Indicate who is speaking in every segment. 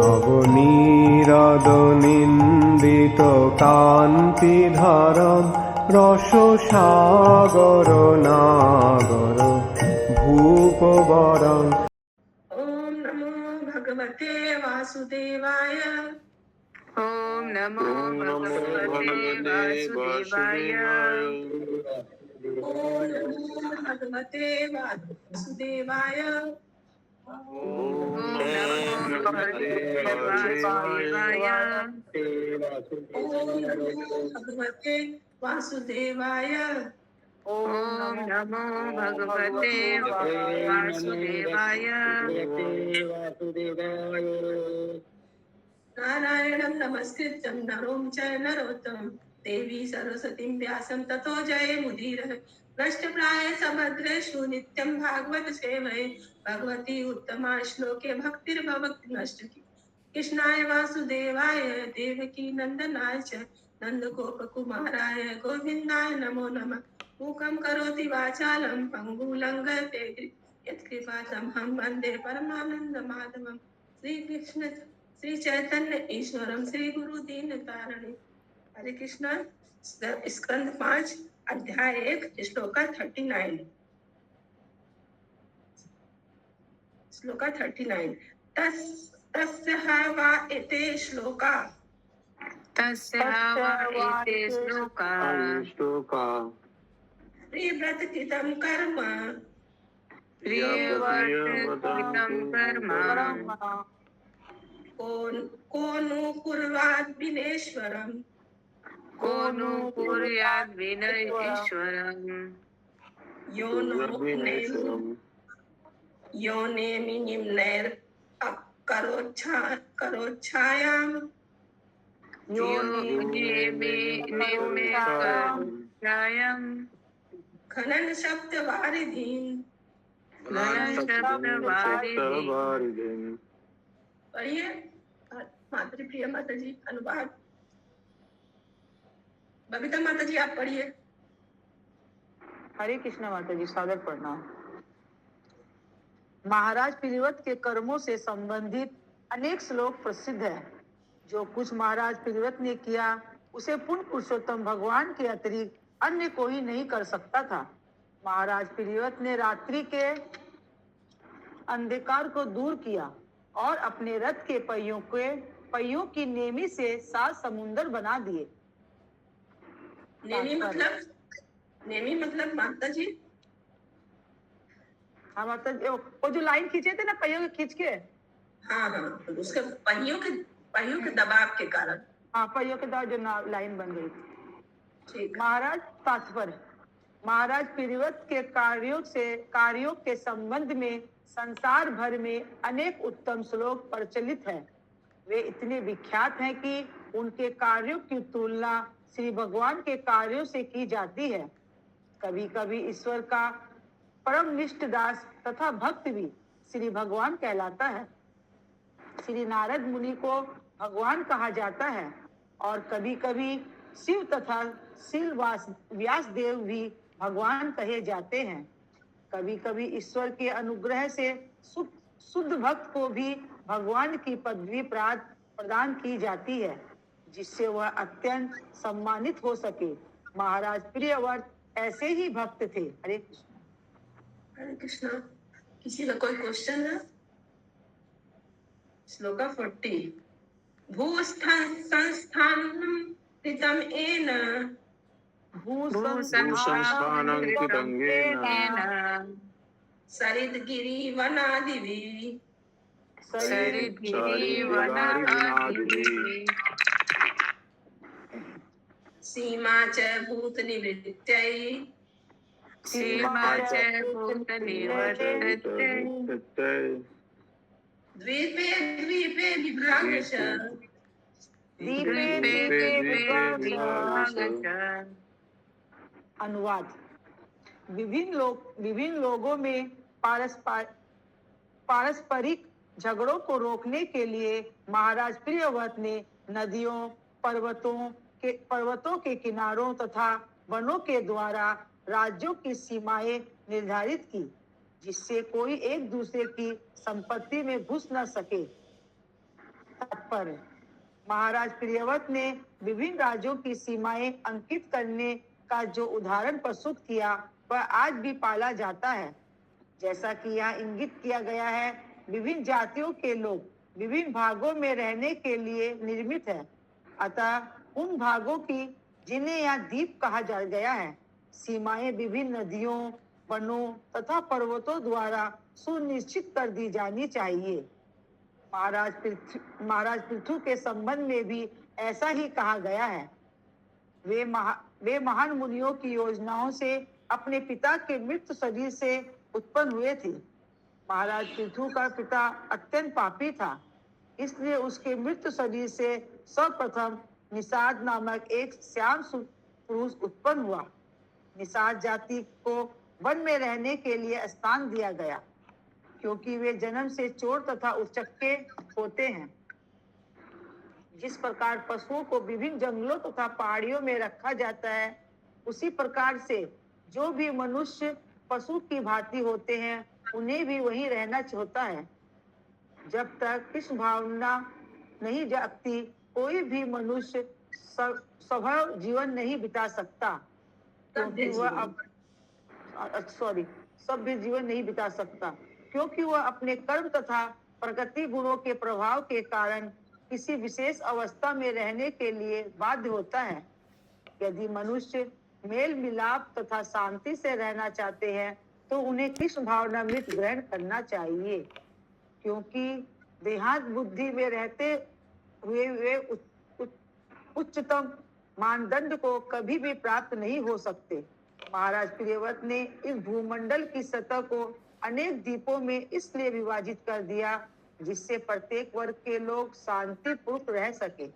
Speaker 1: নবনীরদনিন্দিত কান্তিধারম রসসাগর নাগর ভূপবরং।
Speaker 2: ओम नमो भगवते वासुदेवाय। ओम नमो भगवते वासुदेवाय। ओम नमो भगवते वासुदेवाय। ओम नमो भगवते वासुदेवाय। ओम नमो भगवते वासुदेवाय। ओम नमो भगवते वासुदेवाय। नारायणं नमस्कृत्यं नरों चैव नरोत्तमं देवी सरस्वतीं व्यासं ततो जयमुदीरये। नष्टप्राय समग्रेषु नित्यं भागवत सेवये। भगवती उत्तमा श्लोके भक्तिर्भवति नष्टकी। कृष्णाय वासुदेवाय देवकी नंदनाय च नंदगोपकुमाराय गोविन्दाय नमो नमः। मूकं करोति वाचालं पङ्गुं लङ्घयते यत्कृपातमहं वन्दे परमानन्दमाधवं। श्रीकृष्ण श्री चैतन्य ईश्वरम श्री गुरु दीन तारणे। हरे कृष्णा। स्कंद 5 अध्याय 1 श्लोका 39। श्लोका 39। तस्य वा एते श्लोका। तस्य वा एते श्लोका। प्रियव्रत कृतं कर्म। प्रियव्रत कृतं कर्म। को नु कुर्यात् विनेश्वरम्। को नु कुर्यात् विनेश्वरम्। यो नेमि निम्नैर् करोच्छायाम्। यो नेमि निम्नैर् खनन शब्द वारिधिम्। पढ़िए मातृप्रिय माता जी अनुवाद। बबीता माता जी आप पढ़िए।
Speaker 3: हरे कृष्ण माता जी, स्वागत प्रणाम। महाराज पीलीवत के कर्मों से संबंधित अनेक श्लोक प्रसिद्ध है। जो कुछ महाराज पीलीवत ने किया उसे पूर्ण पुरुषोत्तम भगवान के अतिरिक्त अन्य कोई नहीं कर सकता था। महाराज पीलीवत ने रात्रि के अंधकार को दूर किया और अपने रथ के पहियों की नेमी से 7 समुंदर बना दिए।
Speaker 2: नेमी मतलब माता जी।
Speaker 3: हाँ माता जी, वो जो लाइन खींचे थे ना पहियों के खींच के।
Speaker 2: हाँ उसके पहियों के दबाव के कारण।
Speaker 3: हाँ पहियों के दबाव जो लाइन बन गई थी। ठीक। महाराज तात्पर्य। महाराज पीलीवत के कार्यों के संबंध में संसार भर में अनेक उत्तम श्लोक प्रचलित हैं। वे इतने विख्यात हैं कि उनके कार्यों की तुलना श्री भगवान के कार्यों से की जाती है। कभी कभी ईश्वर का परम निष्ठ दास तथा भक्त भी श्री भगवान कहलाता है। श्री नारद मुनि को भगवान कहा जाता है और कभी कभी शिव तथा व्यास देव भी भगवान कहे जाते हैं। कभी कभी ईश्वर के अनुग्रह से शुद्ध भक्त को भी भगवान की पदवी प्रदान की जाती है जिससे वह अत्यंत सम्मानित हो सके। महाराज प्रियव्रत ऐसे ही भक्त थे। हरे कृष्ण।
Speaker 2: हरे कृष्णा। किसी का कोई क्वेश्चन है? श्लोका 40। भूस्थानं कृतं येन।
Speaker 4: भूसंस्थानं कृतं येन।
Speaker 2: सरिद्गिरिवनादिभिः। सीमा च भूतनिवृत्त्यै। द्वीपे द्वीपे विभ्राजश।
Speaker 3: अनुवाद। विभिन्न लोगों में पारस्परिक झगड़ों को रोकने के लिए महाराज प्रियव्रत ने नदियों, पर्वतों के किनारों तथा वनों के द्वारा राज्यों की सीमाएं निर्धारित की जिससे कोई एक दूसरे की संपत्ति में घुस न सके तात्पर्य: महाराज प्रियव्रत ने विभिन्न राज्यों की सीमाएं अंकित करने का जो उदाहरण प्रस्तुत किया वह आज भी पाला जाता है। जैसा कि यहाँ इंगित किया गया है, विभिन्न जातियों के लोग विभिन्न भागों में रहने के लिए निर्मित है। अतः उन भागों की जिन्हें यहाँ द्वीप कहा जा गया है, सीमाएं विभिन्न नदियों, वनों तथा पर्वतों द्वारा सुनिश्चित कर दी जानी चाहिए। महाराज पृथु के संबंध में भी ऐसा ही कहा गया है। वे महान मुनियों की योजनाओं से अपने पिता के मृत शरीर से उत्पन्न हुए थे। महाराज पृथु का पिता अत्यंत पापी था, इसलिए उसके मृत शरीर से सर्वप्रथम निषाद नामक एक श्याम पुरुष उत्पन्न हुआ। निषाद जाति को वन में रहने के लिए स्थान दिया गया, क्योंकि वे जन्म से चोर तथा उचक्के होते हैं। जिस प्रकार पशुओं को विभिन्न जंगलों तथा पहाड़ियों में रखा जाता है, उसी प्रकार से जो भी मनुष्य पशु की भांति होते हैं, उन्हें भी वहीं रहना होता है। जब तक कृष्ण भावना नहीं जागती, कोई भी मनुष्य स्वभाव जीवन नहीं बिता सकता, क्योंकि वह सभ्य जीवन नहीं बिता सकता, क्योंकि वह अपने कर्म तथा प्रकृति गुणों के प्रभाव के कारण किसी विशेष अवस्था में रहने के लिए बाध्य होता है। यदि मनुष्य मेल मिलाप तथा शांति से रहना चाहते हैं, तो उन्हें कृष्ण भावनामृत ग्रहण करना चाहिए, क्योंकि देहांत बुद्धि में रहते हुए वे उच्चतम मानदंड को कभी भी प्राप्त नहीं हो सकते। महाराज प्रियव्रत ने इस भूमंडल की सतह को अनेक द्वीपों में इसलिए विभाजित कर दिया, जिससे प्रत्येक वर्ग के लोग शांतिपूर्वक रह सके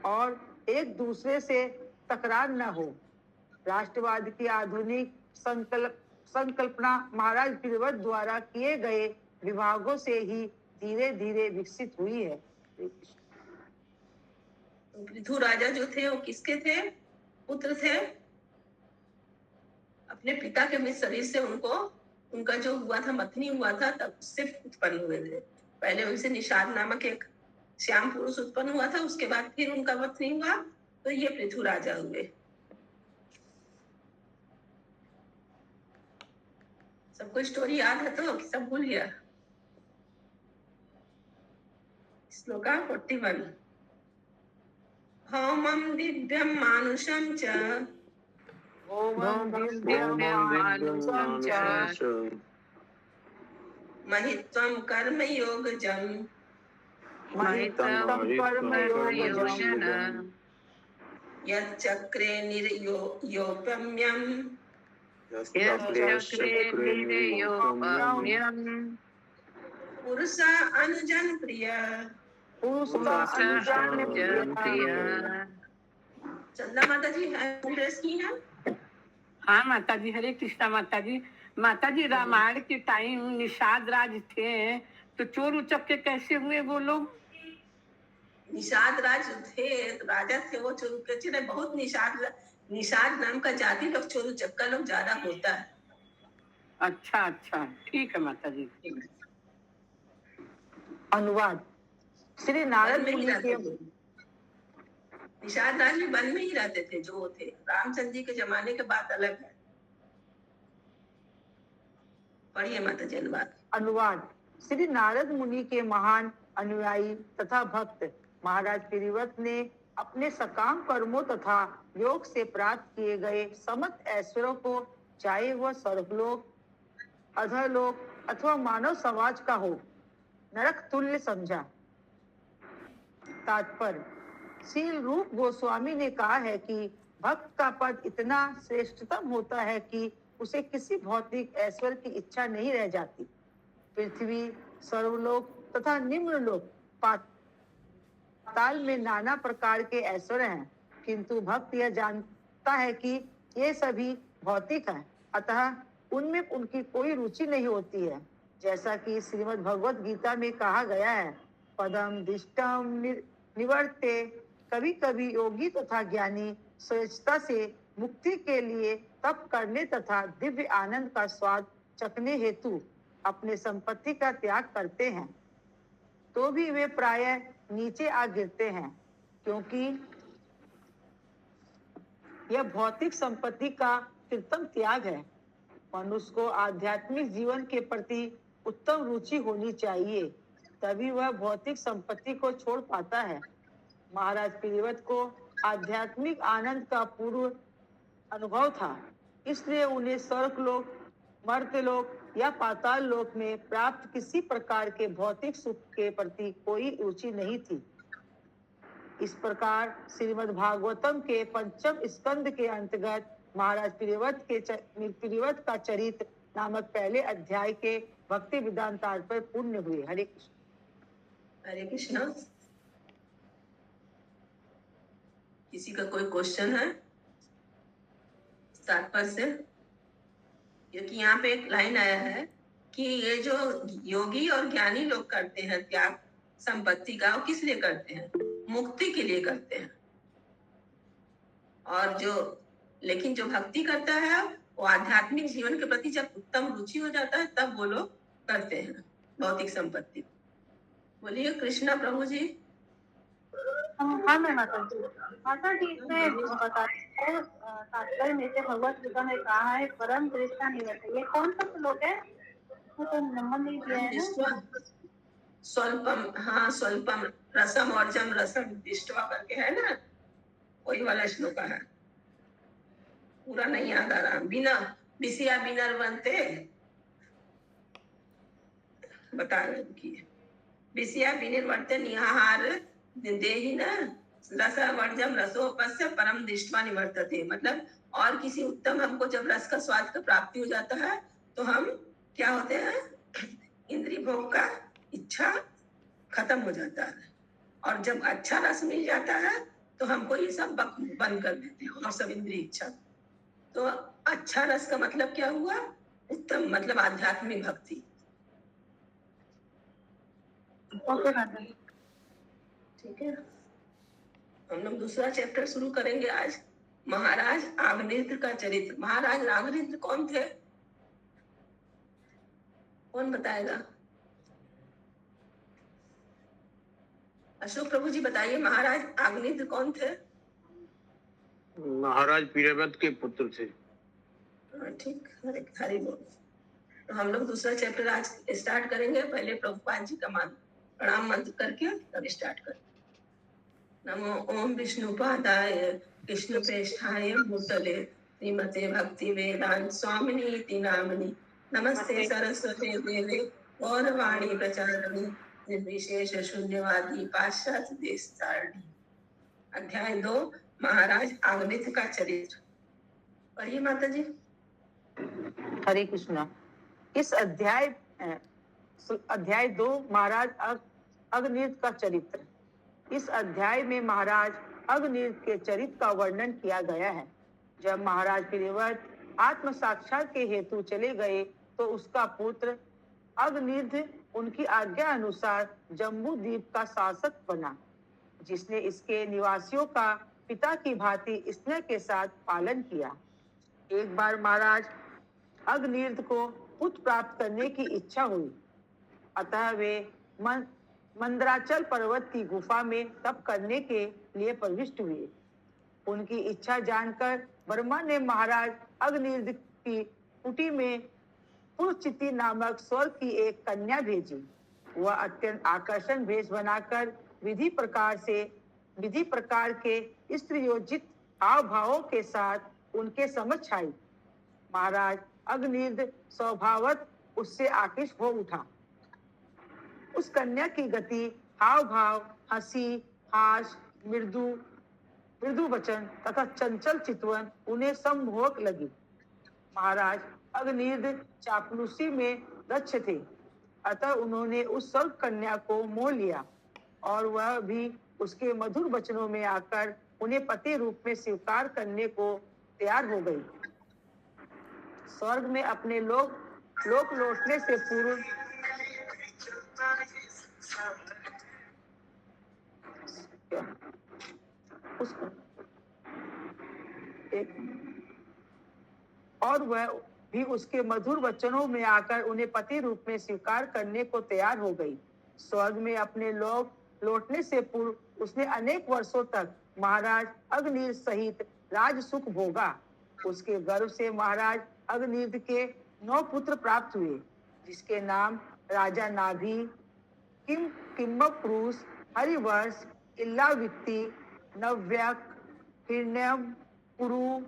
Speaker 3: और एक दूसरे से तकरार न हो। राष्ट्रवाद की आधुनिक संकल्पना महाराज प्रियव्रत द्वारा किए गए विभागों से ही धीरे धीरे विकसित हुई है।
Speaker 2: पृथु राजा जो थे वो किसके थे? पुत्र थे। अपने पिता के मृत शरीर से उनका जो हुआ था, मथनी हुआ था, तब उससे उत्पन्न हुए थे। पहले उनसे निषाद नामक एक श्याम पुरुष उत्पन्न हुआ था, उसके बाद फिर उनका मथनी हुआ, तो ये पृथु राजा हुए। सबको स्टोरी याद है तो सब भूल गया? श्लोका 41। होमं दिव्यं मानुषं च महित्वं कर्मयोगजं यच्चक्रे निर्योप्यम्यं पुरुषा अनुजन प्रिय। चंदा माता जी एड्रेस की है।
Speaker 5: हाँ माता जी, हरे कृष्णा माता जी। माता जी, रामायण के टाइम निषाद राज थे, तो चोर उचक्के कैसे हुए वो लोग?
Speaker 2: निषाद राज थे, राजा थे वो चोर उचक्के। बहुत निषाद नाम का जाति लोग चोर उचक्का लोग ज्यादा होता है।
Speaker 5: अच्छा अच्छा, ठीक है माता जी।
Speaker 3: अनुवाद: श्री नारद मुनि के
Speaker 2: निषाद राज भी वन में ही रहते थे, जो थे रामचंद्र जी के जमाने के बाद अलग है। पढ़िए माता जी अनुवाद।
Speaker 3: अनुवाद: श्री नारद मुनि के महान अनुयायी तथा भक्त महाराज प्रियव्रत ने अपने सकाम कर्मों तथा योग से प्राप्त किए गए समस्त ऐश्वर्यों को, चाहे वह स्वर्गलोक, अधोलोक अथवा मानव समाज का हो, नरक तुल्य समझा। तात्पर्य: श्री रूप गोस्वामी ने कहा है कि भक्त का पद इतना श्रेष्ठतम होता है कि उसे किसी भौतिक ऐश्वर्य की इच्छा नहीं रह जाती। पृथ्वी, सर्वलोक तथा निम्न लोक, पाताल में नाना प्रकार के ऐश्वर्य हैं, किंतु भक्त यह जानता है कि ये सभी भौतिक हैं, अतः उनमें उनकी कोई रुचि नहीं होती है। जैसा कि श्रीमद् भगवत गीता में कहा गया है, पदम दिष्टम निवर्ते। कभी कभी योगी तथा ज्ञानी स्वेच्छता से मुक्ति के लिए तप करने तथा दिव्य आनंद का स्वाद चखने हेतु अपने संपत्ति का त्याग करते हैं, तो भी वे प्रायः नीचे आ गिरते हैं, क्योंकि यह भौतिक संपत्ति का कृत्रिम त्याग है। मनुष्य को आध्यात्मिक जीवन के प्रति उत्तम रुचि होनी चाहिए, तभी वह भौतिक संपत्ति को छोड़ पाता है। महाराज पीलीवत को आध्यात्मिक आनंद का पूर्व अनुभव था, इसलिए उन्हें स्वर्गलोक, मर्त्यलोक या पाताल लोक में प्राप्त किसी प्रकार के भौतिक सुख के प्रति कोई रुचि नहीं थी। इस प्रकार श्रीमद् भागवतम के पंचम स्कंद के अंतर्गत महाराज पीलीवत का चरित्र नामक पहले अध्याय के भक्ति वेदांत तात्पर्य पूर्ण हुए। हरे कृष्ण।
Speaker 2: हरे कृष्णा। किसी का कोई क्वेश्चन है तात्पर्य से? क्योंकि यहाँ पे एक लाइन आया है कि ये जो योगी और ज्ञानी लोग करते हैं त्याग संपत्ति का, वो किस लिए करते हैं? मुक्ति के लिए करते हैं। और लेकिन जो भक्ति करता है वो आध्यात्मिक जीवन के प्रति जब उत्तम रुचि हो जाता है तब वो लोग करते हैं भौतिक संपत्ति। बोलिए कृष्णा प्रभु जी।
Speaker 6: हाँ मैं माता जी इसमें बताते हैं तात्पर्य में से भगवत गीता में कहा है परम तृष्णा निवर्त। ये कौन सा श्लोक है? वो तो नंबर नहीं दिया है ना।
Speaker 2: स्वल्पम, हाँ स्वल्पम रसम अर्जम रसम दृष्ट्वा करके है ना, वही वाला श्लोक है। पूरा नहीं याद आ रहा। बिना विषया बिना बनते बता रहे कि विषया विनिर्वर्ते निहार देहि न रसवर्जम रसोपस्य परम दृष्ट्वा निवर्तते। मतलब और किसी उत्तम हमको जब रस का स्वाद का प्राप्ति हो जाता है तो हम क्या होते हैं? इंद्रिय भोग का इच्छा खत्म हो जाता है, और जब अच्छा रस मिल जाता है तो हमको ये सब बंद कर देते हैं और सब इंद्रिय इच्छा। तो अच्छा रस का मतलब क्या हुआ? उत्तम, मतलब आध्यात्मिक भक्ति। ठीक है, हम लोग दूसरा चैप्टर शुरू करेंगे आज। महाराज आग्नेत्र का चरित्र। महाराज आग्नेत्र कौन थे? कौन बताएगा? अशोक प्रभु जी बताइए, महाराज आग्नेत्र कौन थे?
Speaker 4: महाराज पीलीवत के पुत्र थे।
Speaker 2: ठीक, हरि बोल। तो हम लोग दूसरा चैप्टर आज स्टार्ट करेंगे। पहले प्रभुपाद जी का प्रणाम मंत्र करके तब स्टार्ट करें। नमो ओम विष्णुपादाय कृष्ण प्रेष्ठाय भूतले श्रीमते भक्ति वेदांत स्वामिनी इति नामनि नमस्ते सरस्वती देवे गौरवाणी प्रचारिणी निर्विशेष शून्यवादी पाश्चात्य देशतारिणी। अध्याय 2 महाराज आग्नेत्र का चरित्र। पढ़िए माता जी।
Speaker 3: हरे कृष्णा। इस अध्याय 2 महाराज अग्निर्ध का चरित्र। इस अध्याय में महाराज अग्निर्ध के चरित्र का वर्णन किया गया है। जब महाराज पीलीवत आत्म साक्षात के हेतु चले गए तो उसका पुत्र अग्निर्ध उनकी आज्ञा अनुसार जम्बू द्वीप का शासक बना, जिसने इसके निवासियों का पिता की भांति स्नेह के साथ पालन किया। एक बार महाराज अग्निर्ध को पुत्र प्राप्त करने की इच्छा हुई, अतः वे मंदराचल पर्वत की गुफा में तप करने के लिए प्रविष्ट हुए। उनकी इच्छा जानकर ब्रह्मा ने महाराज अग्निर्ध की कुटी में पुरचिति नामक स्वर्ग की एक कन्या भेजी। वह अत्यंत आकर्षण भेष बनाकर विधि प्रकार के स्त्रीयोजित हाव भावों के साथ उनके समक्ष आई। महाराज अग्निर्ध स्वभावत उससे आकृष्ट हो उठा। उस कन्या की गति, हाव भाव, हंसी, हास, मृदु वचन तथा चंचल चितवन उन्हें सम्मोहक लगी। महाराज अग्निर्ध चापलूसी में दक्ष थे, अतः उन्होंने उस सब कन्या को मोह लिया और वह भी उसके मधुर वचनों में आकर उन्हें पति रूप में स्वीकार करने को तैयार हो गई। स्वर्ग में अपने लोक लौटने से पूर्व और वह भी उसके मधुर वचनों में आकर उन्हें पति रूप में स्वीकार करने को तैयार हो गई। स्वर्ग में अपने लौटने से पूर्व उसने अनेक वर्षों तक महाराज अग्निर्द सहित राज सुख भोगा। उसके गर्भ से महाराज अग्निर्द के 9 पुत्र प्राप्त हुए, जिसके नाम राजा नाभि, किम्मपुरुष, हरिवर्ष, इल्लावित्ति, नव्यक, हिरण्यम, पुरु,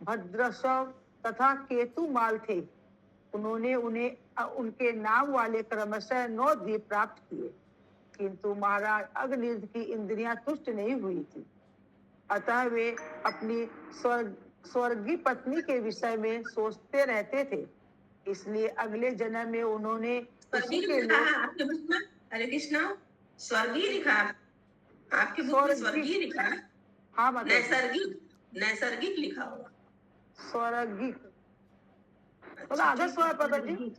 Speaker 3: भद्रशव तथा केतुमाल थे। उन्होंने उनके नाम वाले क्रमशः 9 द्वीप प्राप्त किए, किंतु महाराज अग्निर्द की इंद्रियां तुष्ट नहीं हुई थी। अतः वे अपनी स्वर्गीय पत्नी के विषय में सोचते रहते थे। इसलिए अगले जन्म में उन्होंने उसी के
Speaker 2: लिखा है आपके बुक में? हरे कृष्णा, स्वर्गीय लिखा है आपके बुक में? स्वर्गीय लिखा है?
Speaker 3: हाँ मतलब
Speaker 2: नैसर्गिक लिखा होगा।
Speaker 3: स्वर्गीय तो आधा स्वर पता जी।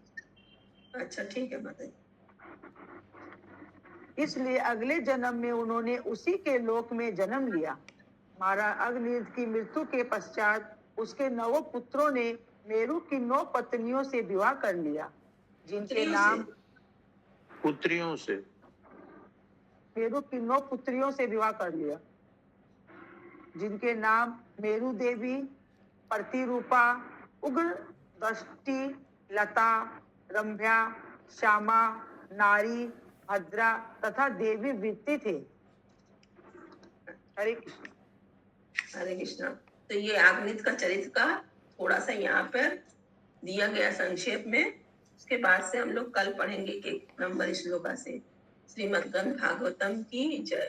Speaker 2: अच्छा ठीक है, बताइए।
Speaker 3: इसलिए अगले जन्म में उन्होंने उसी के लोक में जन्म लिया। महाराज अग्निर्द की मृत्यु के पश्चात उसके 9 पुत्रों ने मेरु की 9 पत्नियों से विवाह कर लिया, जिनके नाम
Speaker 4: पुत्रियों से
Speaker 3: मेरु की 9 पुत्रियों से विवाह कर लिया, जिनके नाम मेरु देवी, प्रतिरूपा, उग्र दृष्टि, लता, रंभ्या, श्यामा, नारी, भद्रा तथा देवी वृत्ति थे। हरे कृष्ण।
Speaker 2: हरे कृष्णा। तो ये अग्निर्द का चरित्र का थोड़ा सा यहाँ पर दिया गया संक्षेप में। उसके बाद से हम लोग कल पढ़ेंगे एक नंबर श्लोका से। श्रीमद् ग्रंथ भागवतम की जय।